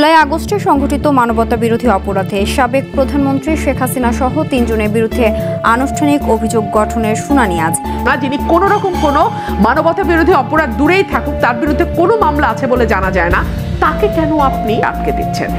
জুলাই আগস্টে সংঘটিত মানবতা বিরোধী অপরাধে সাবেক প্রধানমন্ত্রী শেখ হাসিনা সহ 3 জনের বিরুদ্ধে আনুষ্ঠানিক অভিযোগ গঠনের শুনানি আজ। যিনি কোনো রকম কোনো মানবতা বিরোধী অপরাধ দূরেই থাকুক, তার বিরুদ্ধে কোনো মামলা আছে বলে জানা যায় না, তাকে কেন আপনি আটকে দিচ্ছেন?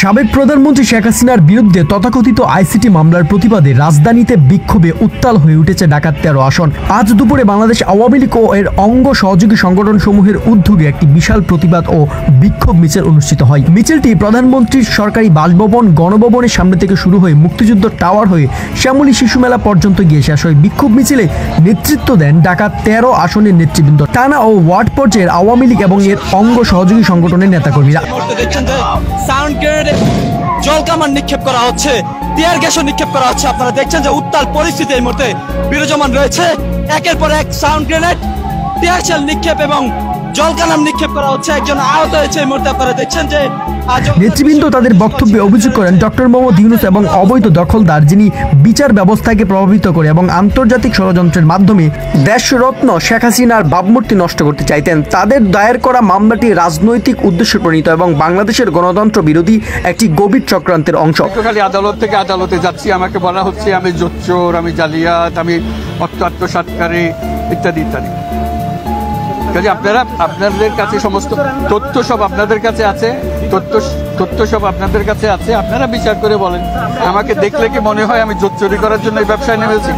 সাবেক প্রধানমন্ত্রী শেখ হাসিনার বিরুদ্ধে তথাকথিত আইসিটি মামলার প্রতিবাদে রাজধানীতে বিক্ষোভে উত্তাল হয়ে উঠেছে ঢাকার 13 আসন। আজ দুপুরে বাংলাদেশ আওয়ামী লীগ ও এর অঙ্গ সহযোগী সংগঠন সমূহের উদ্যোগে একটি বিশাল প্রতিবাদ ও বিক্ষোভ মিছিল অনুষ্ঠিত হয়। মিছিলটি প্রধানমন্ত্রীর সরকারি বাসভবন গণভবনের সামনে থেকে শুরু হয়ে মুক্তিযুদ্ধ টাওয়ার হয়ে শ্যামলী শিশু মেলা পর্যন্ত গিয়ে শেষ হয়। বিক্ষোভ মিছিলে নেতৃত্ব দেন ঢাকা 13 আসনের নেতৃবৃন্দ, থানা ও ওয়ার্ড পর্যায়ের আওয়ামী লীগ এবং এর অঙ্গ সহযোগী সংগঠনের নেতাকর্মীরা। জলকামান নিক্ষেপ করা হচ্ছে, টিয়ার গ্যাসও নিক্ষেপ করা হচ্ছে। আপনারা দেখছেন যে উত্তাল পরিস্থিতি এই মুহূর্তে বিরাজমান রয়েছে। একের পর এক সাউন্ড গ্রেনেড, টিয়ার শেল নিক্ষেপ এবং জলকামান নিক্ষেপ করা হচ্ছে। একজন আহত হয়েছে এই মুহূর্তে। আপনারা দেখছেন যে নেতৃবৃন্দ তাদের বক্তব্যে অভিযোগ করেন ডক্টর মোহাম্মদ ইউনূস এবং অবৈধ দখলদার, যিনি বিচার ব্যবস্থাকে প্রভাবিত করে এবং আন্তর্জাতিক ষড়যন্ত্রের মাধ্যমে দেশরত্ন শেখ হাসিনার ভাবমূর্তি নষ্ট করতে চাইতেন। তাদের দায়ের করা মামলাটি রাজনৈতিক উদ্দেশ্যে প্রণীত এবং বাংলাদেশের গণতন্ত্র বিরোধী একটি গভীর চক্রান্তের অংশ। খালি আদালত থেকে আদালতে যাচ্ছি, আমাকে বলা হচ্ছে আমি জোচ্চোর, আমি জালিয়াত, আমি আত্মসাৎকারী ইত্যাদি ইত্যাদি। কাজে আপনাদের কাছে সমস্ত তথ্য সব আপনাদের কাছে আছে, তথ্য সব আপনাদের কাছে আছে, আপনারা বিচার করে বলেন। আমাকে দেখলে কি মনে হয় আমি জোচ্চুরি করার জন্য এই ব্যবসায় নেমেছি?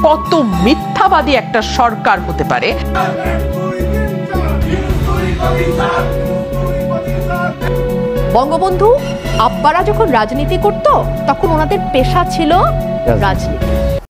কত মিথ্যাবাদী একটা সরকার হতে পারে। বঙ্গবন্ধু আব্বারা যখন রাজনীতি করত তখন ওনাদের পেশা ছিল রাজনীতি।